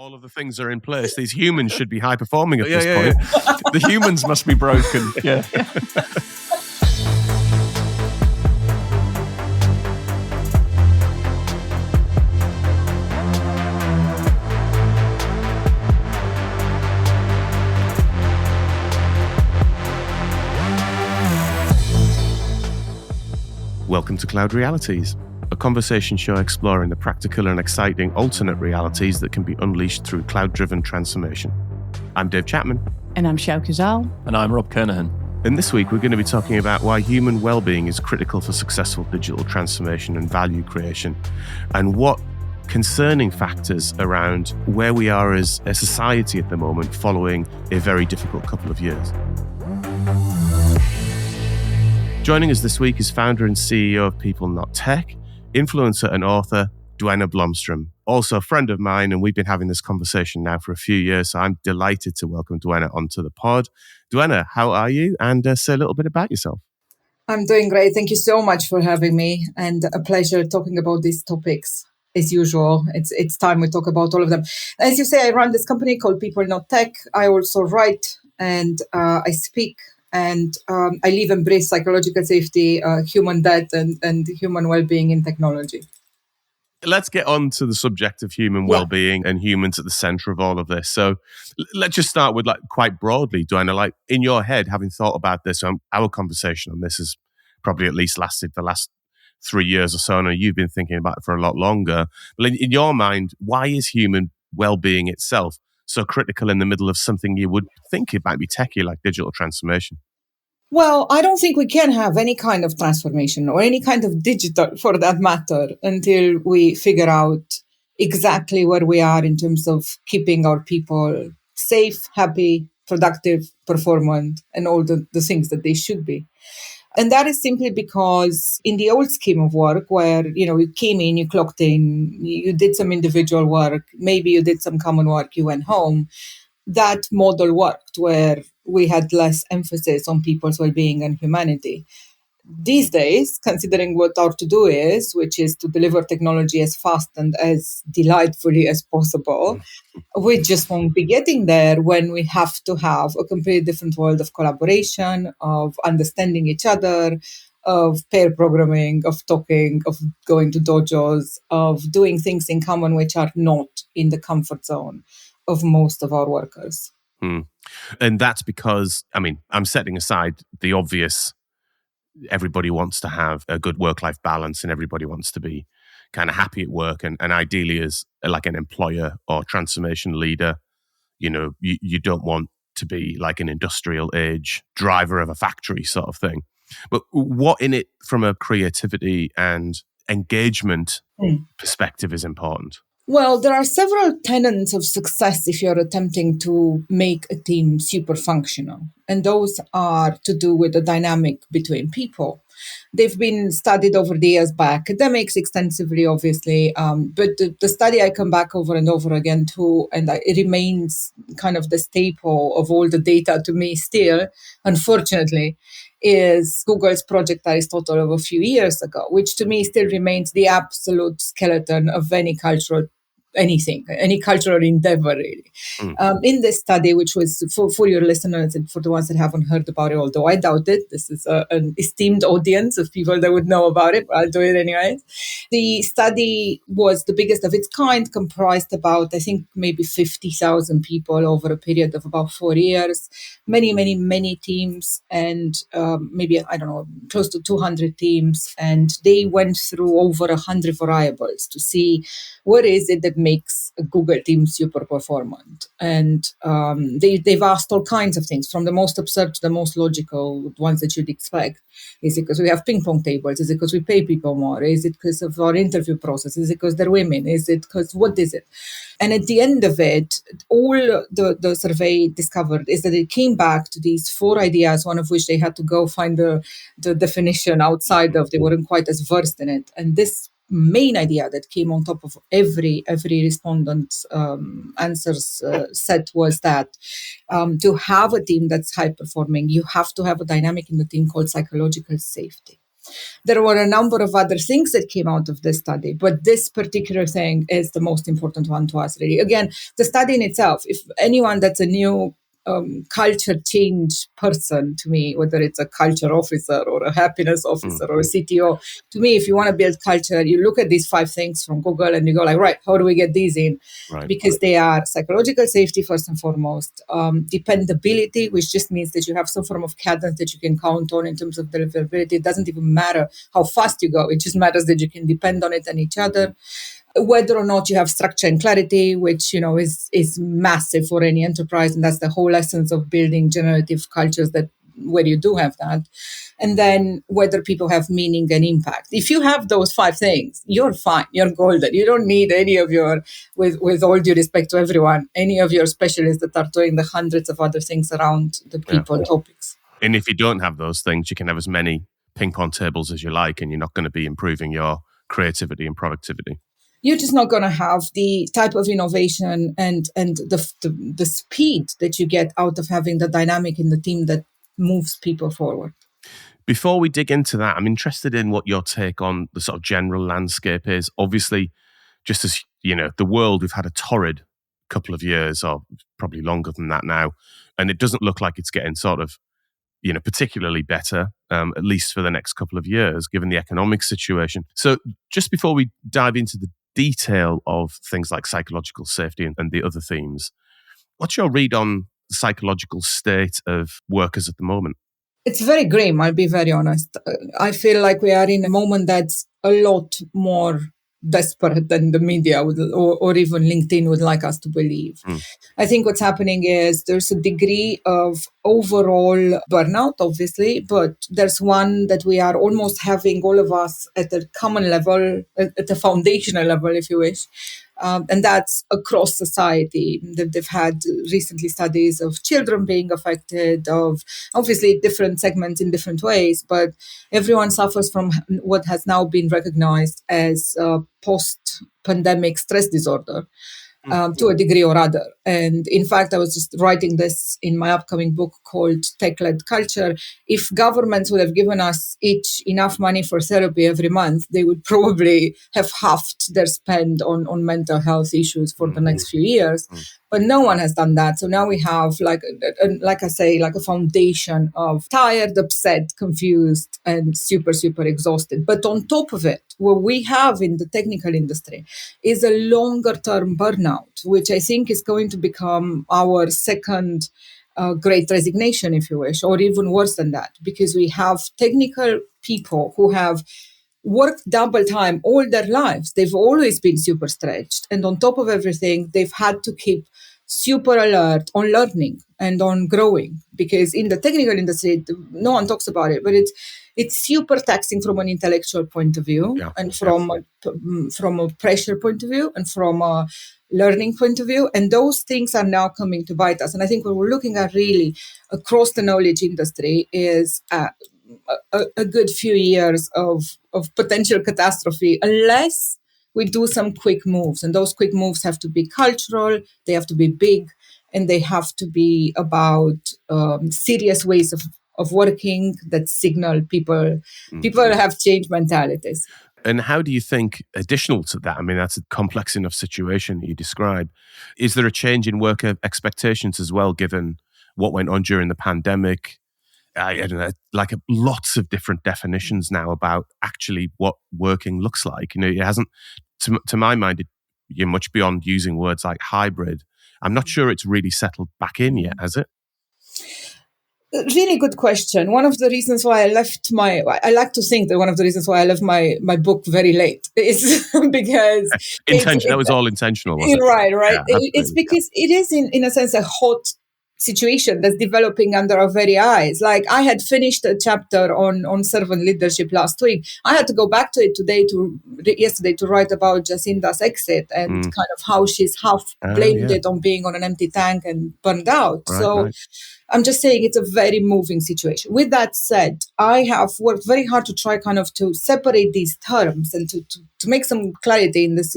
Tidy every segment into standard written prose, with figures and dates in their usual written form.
All of the things are in place. These humans should be high performing at this point. Yeah. The humans must be broken. Yeah. Welcome to Cloud Realities, a conversation show exploring the practical and exciting alternate realities that can be unleashed through cloud-driven transformation. I'm Dave Chapman. And I'm Sjoukje Rob. And I'm Rob Kernahan. And this week we're going to be talking about why human well-being is critical for successful digital transformation and value creation, and what concerning factors around where we are as a society at the moment following a very difficult couple of years. Joining us this week is founder and CEO of PeopleNotTech, influencer and author Duena Blomstrom, also a friend of mine, and we've been having this conversation now for a few years, so I'm delighted to welcome Duena onto the pod. Duena, how are you? And say a little bit about yourself. I'm doing great. Thank you so much for having me, and a pleasure talking about these topics. As usual, it's time we talk about all of them. As you say, I run this company called PeopleNotTech. I also write and I speak. And I live and breathe psychological safety, human debt, and human well-being in technology. Let's get on to the subject of human well-being and humans at the center of all of this. So let's just start with quite broadly, Duena, in your head, having thought about this, our conversation on this has probably at least lasted the last 3 years or so. I know you've been thinking about it for a lot longer. But in your mind, why is human well-being itself so critical in the middle of something you would think it might be techie like digital transformation? Well, I don't think we can have any kind of transformation or any kind of digital, for that matter, until we figure out exactly where we are in terms of keeping our people safe, happy, productive, performant, and all the things that they should be. And that is simply because in the old scheme of work where, you came in, you clocked in, you did some individual work, maybe you did some common work, you went home, that model worked where we had less emphasis on people's well-being and humanity. These days, considering what our to-do is, which is to deliver technology as fast and as delightfully as possible, we just won't be getting there when we have to have a completely different world of collaboration, of understanding each other, of pair programming, of talking, of going to dojos, of doing things in common which are not in the comfort zone of most of our workers. And that's because, I'm setting aside the obvious. Everybody wants to have a good work-life balance and everybody wants to be kind of happy at work. And ideally as like an employer or transformation leader, you don't want to be like an industrial age driver of a factory sort of thing. But what in it from a creativity and engagement perspective is important? Well, there are several tenets of success if you're attempting to make a team super functional. And those are to do with the dynamic between people. They've been studied over the years by academics extensively, obviously. But the study I come back over and over again to, and it remains kind of the staple of all the data to me still, unfortunately, is Google's Project Aristotle of a few years ago, which to me still remains the absolute skeleton of any cultural endeavor, really. In this study, which was for your listeners and for the ones that haven't heard about it, although I doubt it, this is an esteemed audience of people that would know about it, but I'll do it anyways. The study was the biggest of its kind, comprised about, I think, maybe 50,000 people over a period of about 4 years, many teams, and maybe, close to 200 teams. And they went through over 100 variables to see what is it that makes a Google team super performant. And they've asked all kinds of things, from the most absurd to the most logical ones that you'd expect. Is it because we have ping pong tables? Is it because we pay people more? Is it because of our interview process? Is it because they're women? Is it because, what is it? And at the end of it, all the survey discovered is that it came back to these 4 ideas, one of which they had to go find the definition outside of, they weren't quite as versed in it. And this main idea that came on top of every respondent's answers set was that to have a team that's high performing, you have to have a dynamic in the team called psychological safety. There were a number of other things that came out of this study, but this particular thing is the most important one to us, really. Again, the study in itself, if anyone that's a new culture change person to me, whether it's a culture officer or a happiness officer or a CTO, to me, if you want to build culture, you look at these 5 things from Google and you go like, right, how do we get these in? Right. Because they are psychological safety, first and foremost, dependability, which just means that you have some form of cadence that you can count on in terms of deliverability. It doesn't even matter how fast you go. It just matters that you can depend on it and each other. Whether or not you have structure and clarity, which is massive for any enterprise, and that's the whole essence of building generative cultures that where you do have that. And then whether people have meaning and impact. If you have those 5 things, you're fine. You're golden. You don't need any of your, with all due respect to everyone, any of your specialists that are doing the hundreds of other things around the people topics. And if you don't have those things, you can have as many ping pong tables as you like, and you're not going to be improving your creativity and productivity. You're just not going to have the type of innovation and the speed that you get out of having the dynamic in the team that moves people forward. Before we dig into that, I'm interested in what your take on the sort of general landscape is. Obviously, just as the world, we've had a torrid couple of years, or probably longer than that now, and it doesn't look like it's getting sort of particularly better, at least for the next couple of years, given the economic situation. So just before we dive into the detail of things like psychological safety and the other themes, what's your read on the psychological state of workers at the moment? It's very grim, I'll be very honest. I feel like we are in a moment that's a lot more desperate than the media would, or even LinkedIn would like us to believe. I think what's happening is there's a degree of overall burnout, obviously, but there's one that we are almost having, all of us, at a common level, at a foundational level, if you wish. And that's across society. They've had recently studies of children being affected, of obviously different segments in different ways, but everyone suffers from what has now been recognized as post-pandemic stress disorder. To a degree or other. And in fact, I was just writing this in my upcoming book called Tech-Led Culture. If governments would have given us each enough money for therapy every month, they would probably have halved their spend on mental health issues for the next few years. But no one has done that. So now we have, like I say, like a foundation of tired, upset, confused, and super, super exhausted. But on top of it, what we have in the technical industry is a longer term burnout, which I think is going to become our second great resignation, if you wish, or even worse than that, because we have technical people who have worked double time all their lives. They've always been super stretched. And on top of everything, they've had to keep super alert on learning and on growing, because in the technical industry, no one talks about it, but it's super taxing from an intellectual point of view, and from a pressure point of view, and from a learning point of view. And those things are now coming to bite us. And I think what we're looking at really across the knowledge industry is a good few years of potential catastrophe, unless we do some quick moves. And those quick moves have to be cultural, they have to be big, and they have to be about serious ways of working that signal people have changed mentalities. And how do you think, additional to that, I mean, that's a complex enough situation that you describe, is there a change in worker expectations as well, given what went on during the pandemic? I don't know, like lots of different definitions now about actually what working looks like. It hasn't, to my mind, you're much beyond using words like hybrid. I'm not sure it's really settled back in yet, has it? Really good question. One of the reasons why I like to think that one of the reasons why I left my book very late is because... That was all intentional, wasn't it? Right. Yeah, it's because it is in a sense a hot situation that's developing under our very eyes. Like, I had finished a chapter on servant leadership last week. I had to go back to it yesterday to write about Jacinda's exit and kind of how she's half blamed it on being on an empty tank and burned out. Right. I'm just saying it's a very moving situation. With that said, I have worked very hard to try kind of to separate these terms and to make some clarity in this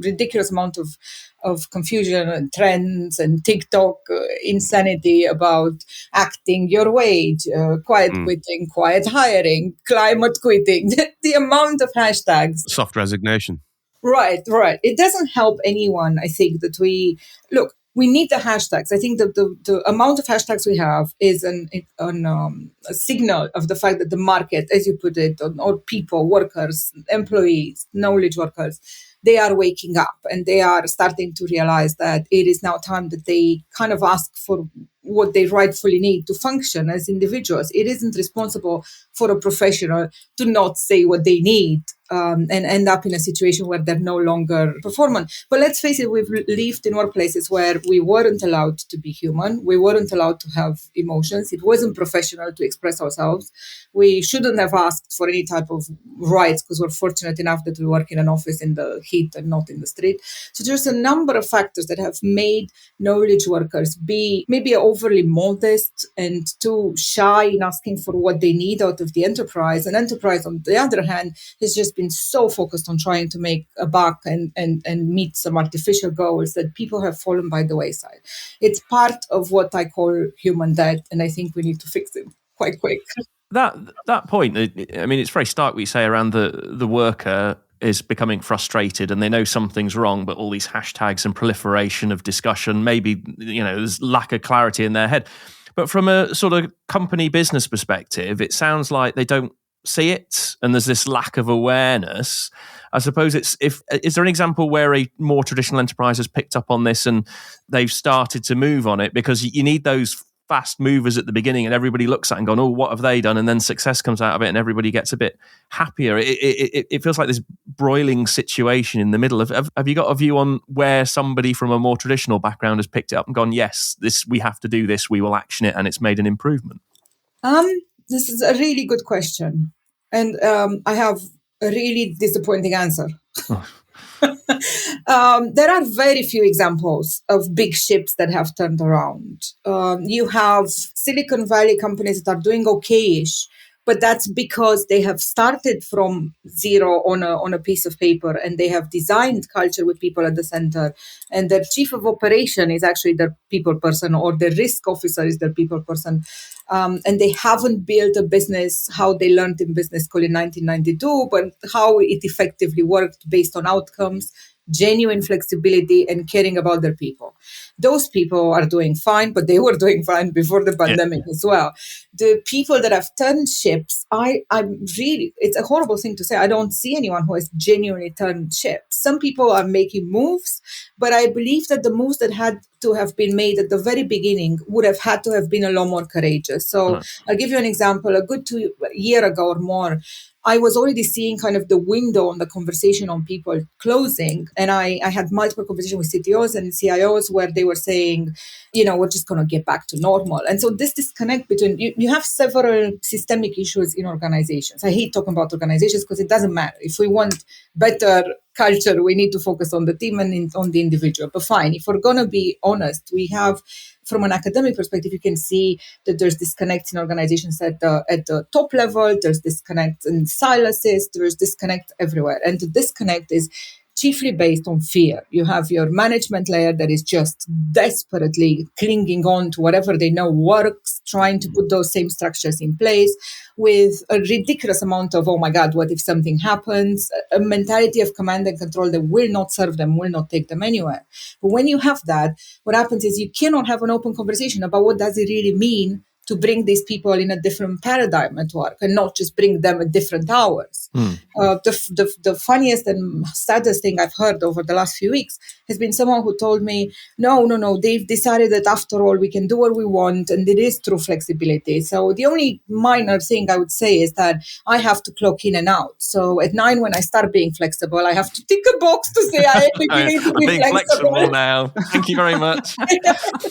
ridiculous amount of of confusion and trends and TikTok insanity about acting your wage, quiet quitting, quiet hiring, climate quitting, the amount of hashtags. Soft resignation. Right. It doesn't help anyone, I think, that we need the hashtags. I think that the amount of hashtags we have is a signal of the fact that the market, as you put it, or people, workers, employees, knowledge workers, they are waking up and they are starting to realize that it is now time that they kind of ask for what they rightfully need to function as individuals. It isn't responsible for a professional to not say what they need and end up in a situation where they're no longer performant. But let's face it, we've lived in workplaces where we weren't allowed to be human. We weren't allowed to have emotions. It wasn't professional to express ourselves. We shouldn't have asked for any type of rights because we're fortunate enough that we work in an office in the heat and not in the street. So there's a number of factors that have made knowledge workers be maybe overly modest and too shy in asking for what they need out of the enterprise. And enterprise, on the other hand, has just been so focused on trying to make a buck and meet some artificial goals that people have fallen by the wayside. It's part of what I call human debt, and I think we need to fix it quite quick. That point, I mean, it's very stark what you say around the worker is becoming frustrated and they know something's wrong, but all these hashtags and proliferation of discussion, maybe, there's lack of clarity in their head. But from a sort of company business perspective, it sounds like they don't see it and there's this lack of awareness. I suppose is there an example where a more traditional enterprise has picked up on this and they've started to move on it? Because you need those fast movers at the beginning and everybody looks at it and going, oh, what have they done? And then success comes out of it and everybody gets a bit happier. It feels like this broiling situation in the middle. Have you got a view on where somebody from a more traditional background has picked it up and gone, yes, we have to do this, we will action it, and it's made an improvement? This is a really good question. And I have a really disappointing answer. There are very few examples of big ships that have turned around. You have Silicon Valley companies that are doing okay-ish, but that's because they have started from zero on a piece of paper and they have designed culture with people at the center. And their chief of operation is actually their people person, or their risk officer is their people person. And they haven't built a business how they learned in business school in 1992, but how it effectively worked based on outcomes, genuine flexibility, and caring about their people. Those people are doing fine, but they were doing fine before the pandemic as well. The people that have turned ships, it's a horrible thing to say. I don't see anyone who has genuinely turned ships. Some people are making moves, but I believe that the moves that had to have been made at the very beginning would have had to have been a lot more courageous. So I'll give you an example. A good 2 years ago or more, I was already seeing kind of the window on the conversation on people closing. And I had multiple conversations with CTOs and CIOs where they were saying, we're just going to get back to normal. And so this disconnect between, you have several systemic issues in organizations. I hate talking about organizations because it doesn't matter. If we want better culture, we need to focus on the team and on the individual. But fine, if we're going to be honest, we have, from an academic perspective, you can see that there's disconnects in organizations at the top level, there's disconnects in silos, there's disconnect everywhere. And the disconnect is chiefly based on fear. You have your management layer that is just desperately clinging on to whatever they know works, trying to put those same structures in place with a ridiculous amount of, oh my God, what if something happens? A mentality of command and control that will not serve them, will not take them anywhere. But when you have that, what happens is you cannot have an open conversation about what does it really mean to bring these people in a different paradigm at work and not just bring them at different hours. The funniest and saddest thing I've heard over the last few weeks has been someone who told me, no, they've decided that after all, we can do what we want and it is true flexibility. So the only minor thing I would say is that I have to clock in and out. So at 9, when I start being flexible, I have to tick a box to say I am beginning to be flexible now. Thank you very much.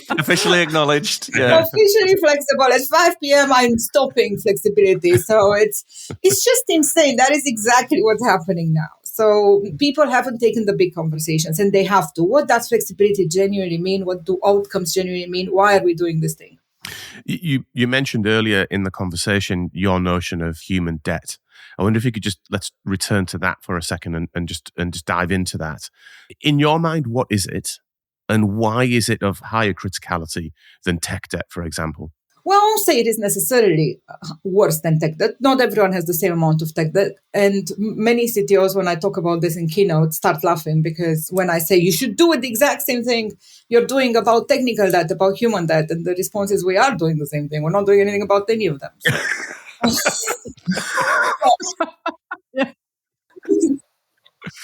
Officially acknowledged. Yeah. Officially flexible. At 5 p.m., I'm stopping flexibility. So it's just insane. That is exactly what's happening now. So people haven't taken the big conversations and they have to. What does flexibility genuinely mean? What do outcomes genuinely mean? Why are we doing this thing? You mentioned earlier in the conversation your notion of human debt. I wonder if you could let's return to that for a second and just dive into that. In your mind, what is it? And why is it of higher criticality than tech debt, for example? Well, I won't say it is necessarily worse than tech debt. Not everyone has the same amount of tech debt. And many CTOs, when I talk about this in keynote, start laughing because when I say you should do it the exact same thing you're doing about technical debt, about human debt, and the response is we are doing the same thing. We're not doing anything about any of them.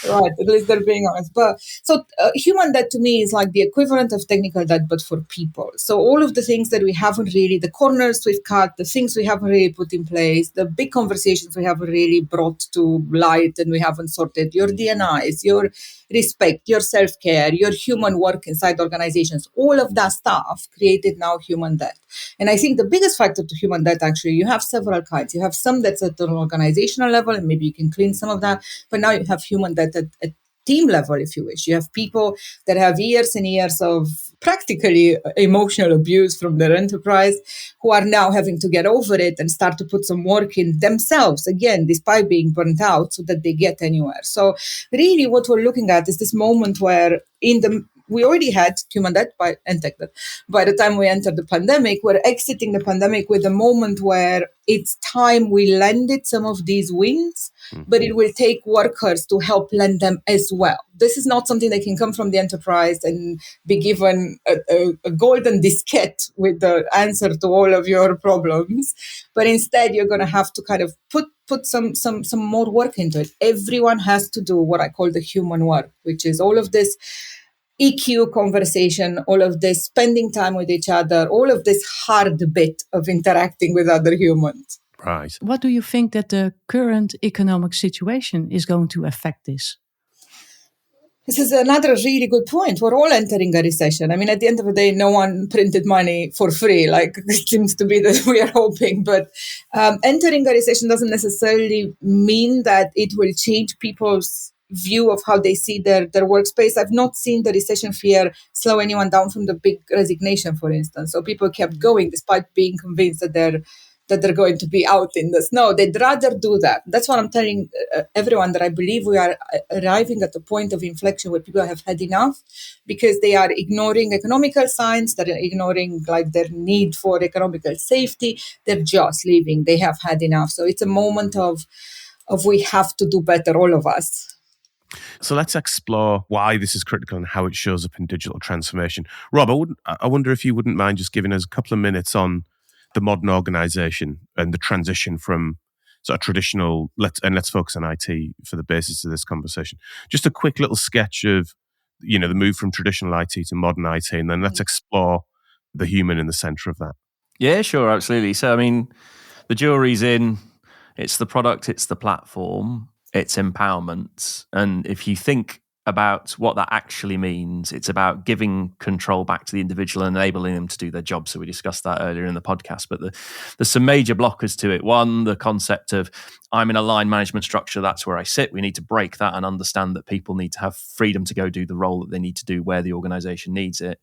Right, at least they're being honest. But so human debt to me is like the equivalent of technical debt, but for people. So all of the things that we haven't really, the corners we've cut, the things we haven't really put in place, the big conversations we haven't really brought to light and we haven't sorted, your DNIs, your respect, your self-care, your human work inside organizations, all of that stuff created now human debt. And I think the biggest factor to human debt, actually, you have several kinds. You have some that's at an organizational level, and maybe you can clean some of that. But now you have human debt at team level, if you wish. You have people that have years and years of practically emotional abuse from their enterprise who are now having to get over it and start to put some work in themselves, again, despite being burnt out, so that they get anywhere. So really what we're looking at is this moment where we already had human debt and tech debt. By the time we entered the pandemic, we're exiting the pandemic with a moment where it's time we landed some of these wins, but it will take workers to help land them as well. This is not something that can come from the enterprise and be given a golden diskette with the answer to all of your problems. But instead, you're going to have to kind of put some more work into it. Everyone has to do what I call the human work, which is all of this EQ conversation, all of this spending time with each other, all of this hard bit of interacting with other humans. Right. What do you think that the current economic situation is going to affect this? This is another really good point. We're all entering a recession. I mean, at the end of the day, no one printed money for free, like it seems to be that we are hoping. But entering a recession doesn't necessarily mean that it will change people's view of how they see their workspace. I've not seen the recession fear slow anyone down from the big resignation, for instance. So people kept going despite being convinced that they're going to be out in the snow. They'd rather do that. That's what I'm telling everyone, that I believe we are arriving at a point of inflection where people have had enough because they are ignoring economical signs, they're ignoring like their need for economical safety. They're just leaving. They have had enough. So it's a moment of we have to do better, all of us. So let's explore why this is critical and how it shows up in digital transformation. Rob, I wonder if you wouldn't mind just giving us a couple of minutes on the modern organization and the transition from sort of traditional, let's focus on IT for the basis of this conversation. Just a quick little sketch of, the move from traditional IT to modern IT, and then let's explore the human in the center of that. Yeah, sure, absolutely. So, I mean, the jury's in. It's the product, it's the platform, it's empowerment. And if you think about what that actually means, it's about giving control back to the individual and enabling them to do their job. So we discussed that earlier in the podcast, but there's some major blockers to it. One, the concept of I'm in a line management structure, that's where I sit. We need to break that and understand that people need to have freedom to go do the role that they need to do where the organization needs it.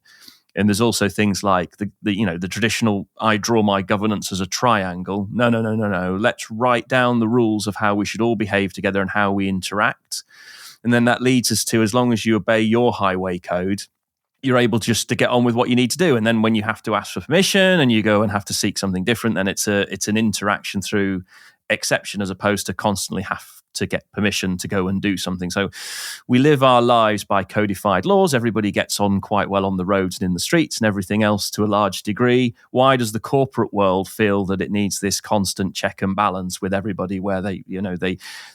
And there's also things like the traditional, I draw my governance as a triangle. No. Let's write down the rules of how we should all behave together and how we interact. And then that leads us to, as long as you obey your highway code, you're able just to get on with what you need to do. And then when you have to ask for permission and you go and have to seek something different, then it's an interaction through exception as opposed to constantly have to get permission to go and do something. So we live our lives by codified laws. Everybody gets on quite well on the roads and in the streets and everything else to a large degree. Why does the corporate world feel that it needs this constant check and balance with everybody where they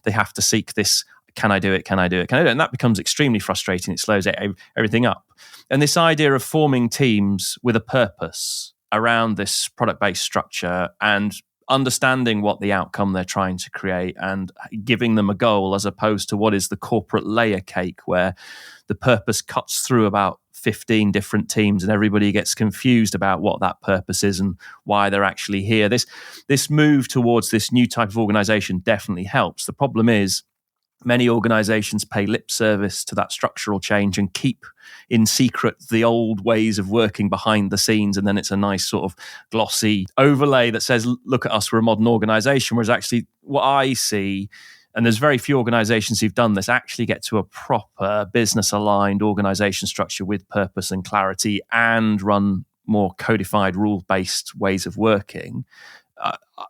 have to seek this, can I do it? Can I do it? Can I do it? And that becomes extremely frustrating. It slows everything up. And this idea of forming teams with a purpose around this product-based structure and understanding what the outcome they're trying to create and giving them a goal, as opposed to what is the corporate layer cake where the purpose cuts through about 15 different teams and everybody gets confused about what that purpose is and why they're actually here. This move towards this new type of organization definitely helps. The problem is many organizations pay lip service to that structural change and keep in secret the old ways of working behind the scenes. And then it's a nice sort of glossy overlay that says, look at us, we're a modern organization. Whereas actually what I see And there's very few organizations who've done this actually get to a proper business-aligned organization structure with purpose and clarity and run more codified, rule-based ways of working.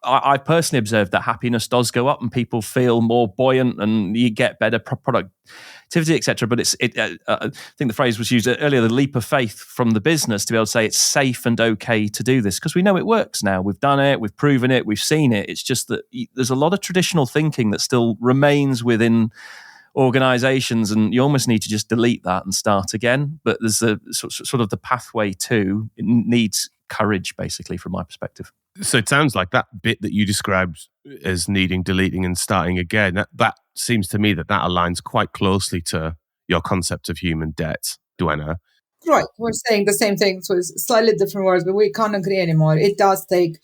I personally observed that happiness does go up and people feel more buoyant and you get better productivity, etc. But I think the phrase was used earlier, the leap of faith from the business to be able to say it's safe and okay to do this because we know it works now. We've done it, we've proven it, we've seen it. It's just that there's a lot of traditional thinking that still remains within organizations, and you almost need to just delete that and start again. But there's a sort of the pathway to it needs courage, basically, from my perspective. So it sounds like that bit that you described as needing deleting and starting again, that seems to me that aligns quite closely to your concept of human debt, Duena. Right. We're saying the same thing, so it's slightly different words, but we can't agree anymore. It does take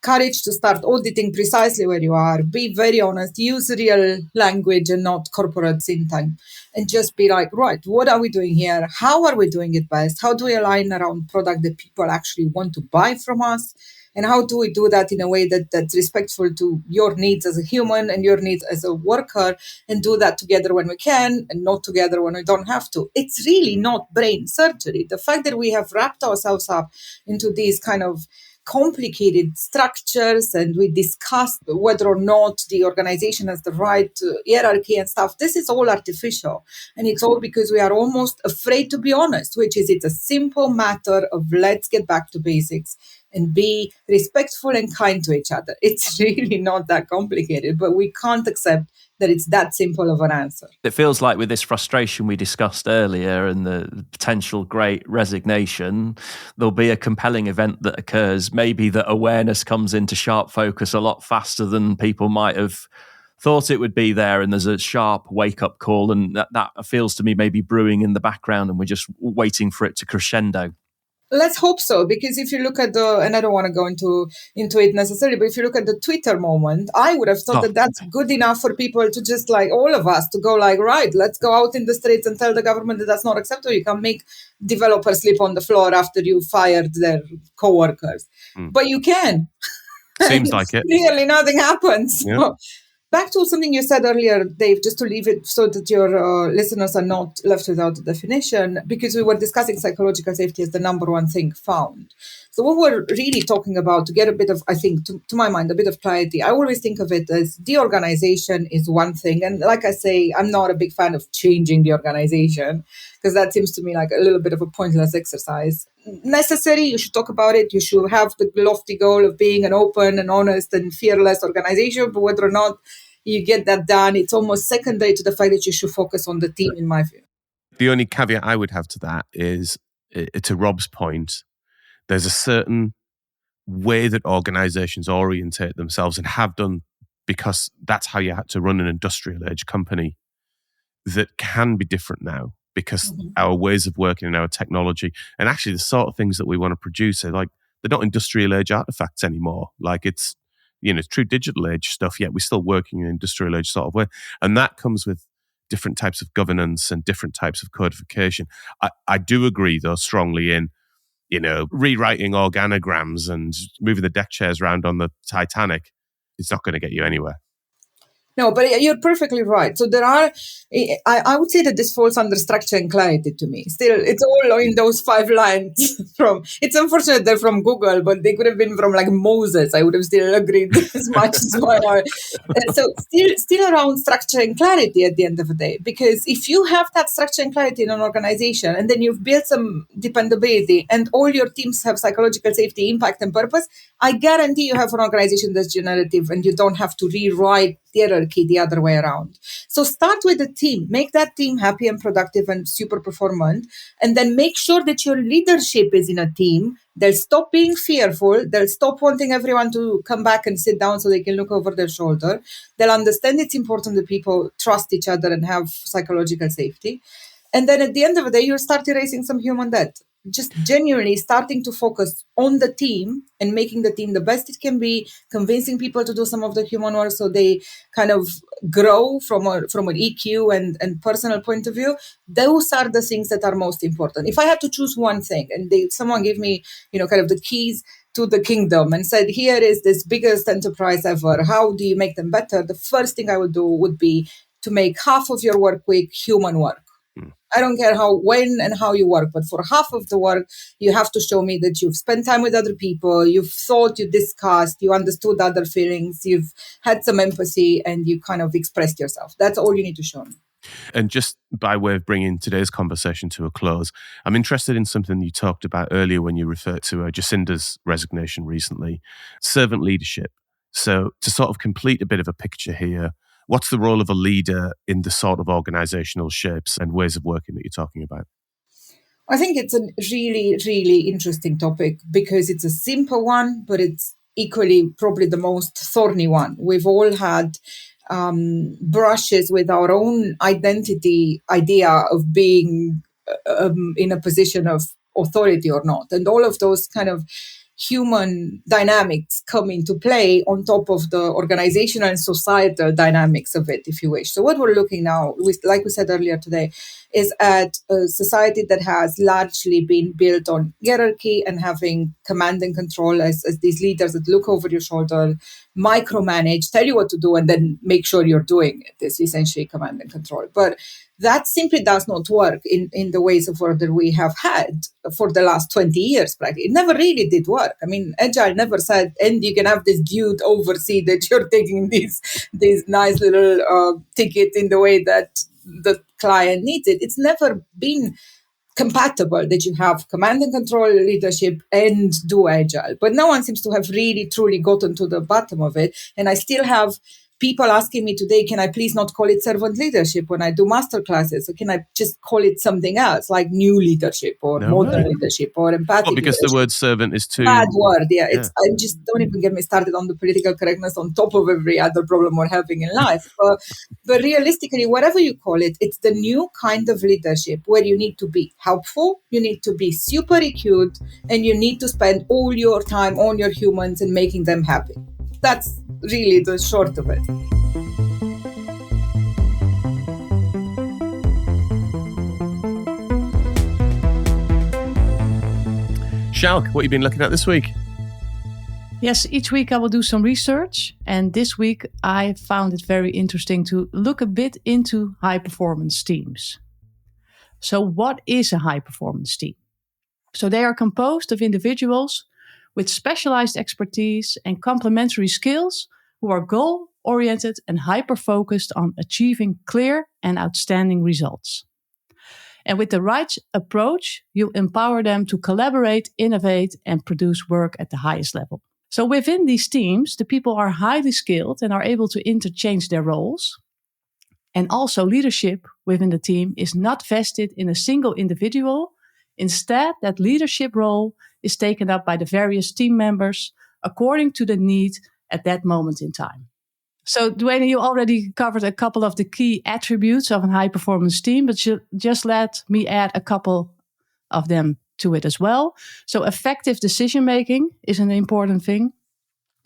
courage to start auditing precisely where you are, be very honest, use real language and not corporate syntax, and just be like, right, what are we doing here? How are we doing it best? How do we align around product that people actually want to buy from us? And how do we do that in a way that's respectful to your needs as a human and your needs as a worker, and do that together when we can and not together when we don't have to? It's really not brain surgery. The fact that we have wrapped ourselves up into these kind of complicated structures and we discussed whether or not the organization has the right hierarchy and stuff, this is all artificial. And it's all because we are almost afraid to be honest, which is it's a simple matter of let's get back to basics and be respectful and kind to each other. It's really not that complicated, but we can't accept that it's that simple of an answer. It feels like with this frustration we discussed earlier and the potential great resignation, there'll be a compelling event that occurs. Maybe that awareness comes into sharp focus a lot faster than people might have thought it would be there, and there's a sharp wake-up call, and that feels to me maybe brewing in the background, and we're just waiting for it to crescendo. Let's hope so, because if you look at and I don't want to go into it necessarily, but if you look at the Twitter moment, I would have thought that's good enough for people to just like all of us to go like, right, let's go out in the streets and tell the government that that's not acceptable. You can't make developers sleep on the floor after you fired their co-workers. But you can. Seems like it. Clearly nothing happens. Yeah. So, back to something you said earlier, Dave, just to leave it so that your listeners are not left without a definition, because we were discussing psychological safety as the number one thing found. So what we're really talking about, to get a bit of, I think, to my mind, a bit of clarity, I always think of it as the organization is one thing. And like I say, I'm not a big fan of changing the organization, because that seems to me like a little bit of a pointless exercise. Necessary, you should talk about it. You should have the lofty goal of being an open and honest and fearless organization, but whether or not you get that done, it's almost secondary to the fact that you should focus on the team, in my view. The only caveat I would have to that is, to Rob's point, there's a certain way that organizations orientate themselves and have done, because that's how you had to run an industrial age company, that can be different now, because our ways of working and our technology, and actually the sort of things that we want to produce are like, they're not industrial age artifacts anymore. Like it's true digital age stuff, yet we're still working in an industrial age sort of way. And that comes with different types of governance and different types of codification. I do agree, though, strongly in, rewriting organograms and moving the deck chairs around on the Titanic. It's not going to get you anywhere. No, but you're perfectly right. So there are, I would say that this falls under structure and clarity to me. Still, it's all in those 5 lines it's unfortunate they're from Google, but they could have been from like Moses. I would have still agreed as much as my heart. So still around structure and clarity at the end of the day, because if you have that structure and clarity in an organization, and then you've built some dependability and all your teams have psychological safety, impact and purpose, I guarantee you have an organization that's generative and you don't have to rewrite hierarchy the other way around. So start with the team, make that team happy and productive and super performant, and then make sure that your leadership is in a team. They'll stop being fearful. They'll stop wanting everyone to come back and sit down so they can look over their shoulder. They'll understand it's important that people trust each other and have psychological safety. And then at the end of the day, you'll start erasing some human debt. Just genuinely starting to focus on the team and making the team the best it can be, convincing people to do some of the human work so they kind of grow from an EQ and personal point of view. Those are the things that are most important. If I had to choose one thing, and someone gave me, kind of the keys, to the kingdom and said, here is this biggest enterprise ever. How do you make them better? The first thing I would do would be to make half of your work week human work. I don't care when and how you work, but for half of the work, you have to show me that you've spent time with other people, you've thought, you discussed, you understood other feelings, you've had some empathy, and you kind of expressed yourself. That's all you need to show me. And just by way of bringing today's conversation to a close, I'm interested in something you talked about earlier when you referred to Jacinda's resignation recently, servant leadership. So to sort of complete a bit of a picture here, what's the role of a leader in the sort of organizational shapes and ways of working that you're talking about? I think it's a really, really interesting topic because it's a simple one, but it's equally probably the most thorny one. We've all had brushes with our own identity idea of being in a position of authority or not. And all of those kind of human dynamics come into play on top of the organizational and societal dynamics of it, if you wish. So what we're looking now, like we said earlier today, is at a society that has largely been built on hierarchy and having command and control as these leaders that look over your shoulder, micromanage, tell you what to do, and then make sure you're doing it. It's essentially command and control. But that simply does not work in the ways of work that we have had for the last 20 years, practically. It never really did work. I mean, Agile never said, and you can have this dude oversee that you're taking these nice little tickets in the way that the client needs it. It's never been compatible that you have command and control leadership and do Agile. But no one seems to have really, truly gotten to the bottom of it. And I still have people asking me today, can I please not call it servant leadership when I do master classes? Or can I just call it something else, like new leadership or modern leadership or empathic because leadership? The word servant is too... Bad word, yeah. I just don't even get me started on the political correctness on top of every other problem we're having in life. But realistically, whatever you call it, it's the new kind of leadership where you need to be helpful, you need to be super EQ'd, and you need to spend all your time on your humans and making them happy. That's really the short of it. Sjoukje, what have you been looking at this week? Yes, each week I will do some research. And this week I found it very interesting to look a bit into high-performance teams. So what is a high-performance team? So they are composed of individuals with specialized expertise and complementary skills who are goal-oriented and hyper-focused on achieving clear and outstanding results. And with the right approach, you empower them to collaborate, innovate, and produce work at the highest level. So within these teams, the people are highly skilled and are able to interchange their roles. And also leadership within the team is not vested in a single individual. Instead, that leadership role is taken up by the various team members according to the need at that moment in time. So, Duena, you already covered a couple of the key attributes of a high-performance team, but just let me add a couple of them to it as well. So, effective decision-making is an important thing.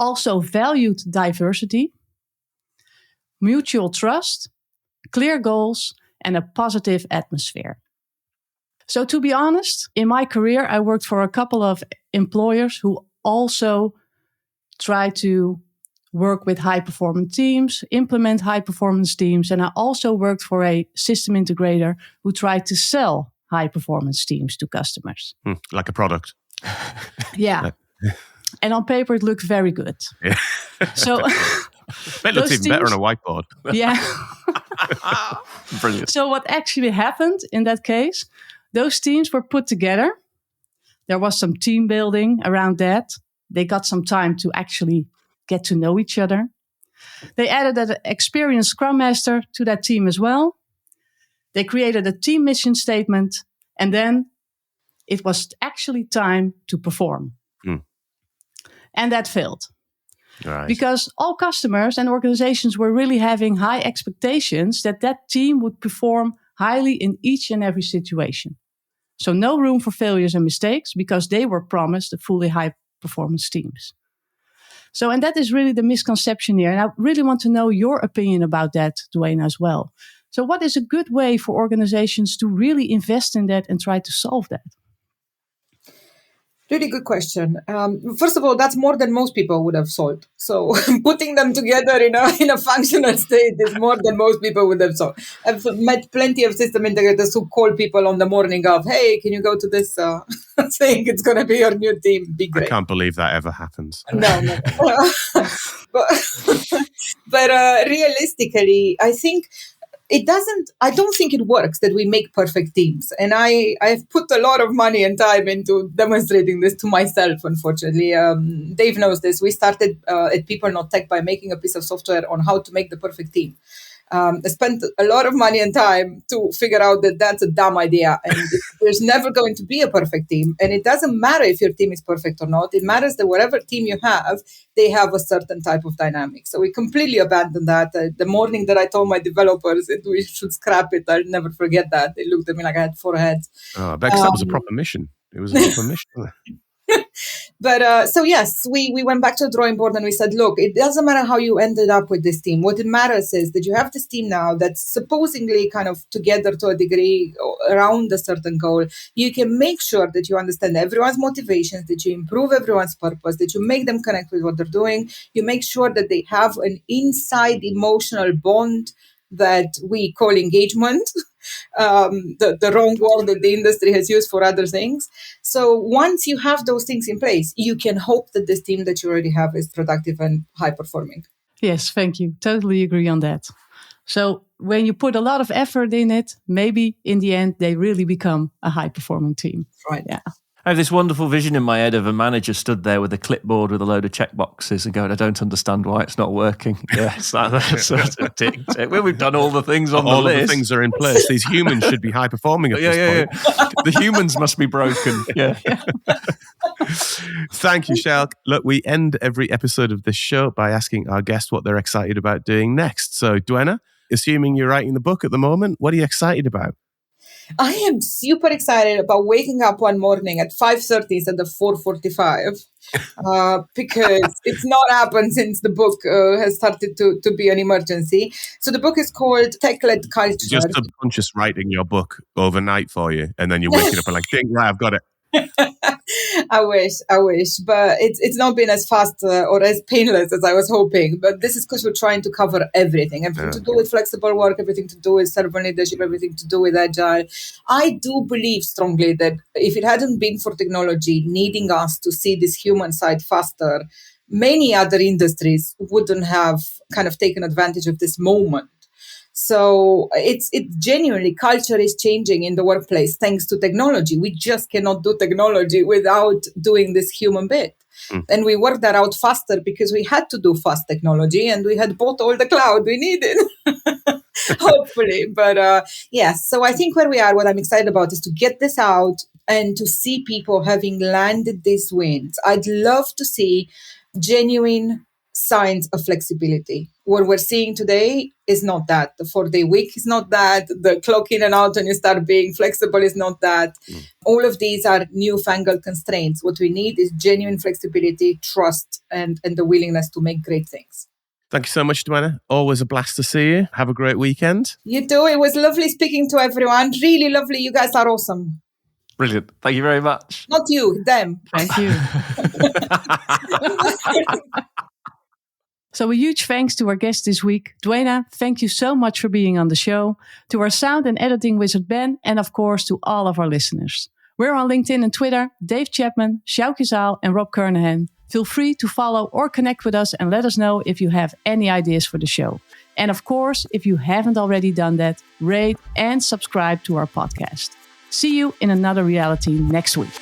Also, valued diversity, mutual trust, clear goals, and a positive atmosphere. So to be honest, in my career, I worked for a couple of employers who also try to work with high-performance teams, implement high-performance teams. And I also worked for a system integrator who tried to sell high-performance teams to customers. Like a product. Yeah. And on paper, it looked very good. Yeah. So it looks even better on a whiteboard. Yeah. Brilliant. So what actually happened in that case, those teams were put together. There was some team building around that. They got some time to actually get to know each other. They added an experienced Scrum Master to that team as well. They created a team mission statement. And then it was actually time to perform. And that failed. Right. Because all customers and organizations were really having high expectations that team would perform highly in each and every situation. So no room for failures and mistakes because they were promised the fully high performance teams. So, and that is really the misconception here. And I really want to know your opinion about that, Duena, as well. So what is a good way for organizations to really invest in that and try to solve that? Really good question. First of all, that's more than most people would have solved. So putting them together in a functional state is more than most people would have solved. I've met plenty of system integrators who call people on the morning of, hey, can you go to this saying it's going to be your new team? Be great. I can't believe that ever happens. No. but realistically, I don't think it works that we make perfect teams. And I've put a lot of money and time into demonstrating this to myself, unfortunately. Dave knows this. We started at PeopleNotTech by making a piece of software on how to make the perfect team. I spent a lot of money and time to figure out that that's a dumb idea. And there's never going to be a perfect team. And it doesn't matter if your team is perfect or not. It matters that whatever team you have, they have a certain type of dynamic. So we completely abandoned that. The morning that I told my developers that we should scrap it, I'll never forget that. They looked at me like I had 4 heads. Oh, because that was a proper mission. It was a proper mission. But so yes, we went back to the drawing board and we said, look, it doesn't matter how you ended up with this team. What it matters is that you have this team now that's supposedly kind of together to a degree around a certain goal. You can make sure that you understand everyone's motivations, that you improve everyone's purpose, that you make them connect with what they're doing. You make sure that they have an inside emotional bond that we call engagement. The wrong word that the industry has used for other things. So once you have those things in place, you can hope that this team that you already have is productive and high performing. Yes, thank you. Totally agree on that. So when you put a lot of effort in it, maybe in the end, they really become a high performing team. Right. Yeah. I have this wonderful vision in my head of a manager stood there with a clipboard with a load of checkboxes and going, I don't understand why it's not working. Yeah, it's like that sort of tick. Well, we've done all the things on the list. All the things are in place. These humans should be high performing at this point. Yeah. The humans must be broken. Yeah. Thank you, Sjoukje. Look, we end every episode of this show by asking our guest what they're excited about doing next. So, Duena, assuming you're writing the book at the moment, what are you excited about? I am super excited about waking up one morning at 5:30 instead of 4:45 because it's not happened since the book has started to be an emergency. So the book is called Tech-Led Culture. Just subconscious writing your book overnight for you, and then you're waking up and like, ding, right, I've got it. I wish, but it's not been as fast or as painless as I was hoping. But this is because we're trying to cover everything to do with flexible work, everything to do with servant leadership, everything to do with agile. I do believe strongly that if it hadn't been for technology needing us to see this human side faster, many other industries wouldn't have kind of taken advantage of this moment. So it's genuinely, culture is changing in the workplace thanks to technology. We just cannot do technology without doing this human bit. And we worked that out faster because we had to do fast technology and we had bought all the cloud we needed, hopefully. But yes, so I think where we are, what I'm excited about is to get this out and to see people having landed these wins. I'd love to see genuine signs of flexibility. What we're seeing today is not that. The 4-day week is not that. The clock in and out when you start being flexible is not that. All of these are newfangled constraints. What we need is genuine flexibility, trust, and the willingness to make great things. Thank you so much, Duena. Always a blast to see you. Have a great weekend. You too. It was lovely speaking to everyone. Really lovely. You guys are awesome. Brilliant. Thank you very much. Not you, them. Thank you. So a huge thanks to our guest this week. Duena, thank you so much for being on the show. To our sound and editing wizard Ben, and of course to all of our listeners. We're on LinkedIn and Twitter, Dave Chapman, Sjoukje Rob, and Rob Kernahan. Feel free to follow or connect with us and let us know if you have any ideas for the show. And of course, if you haven't already done that, rate and subscribe to our podcast. See you in another reality next week.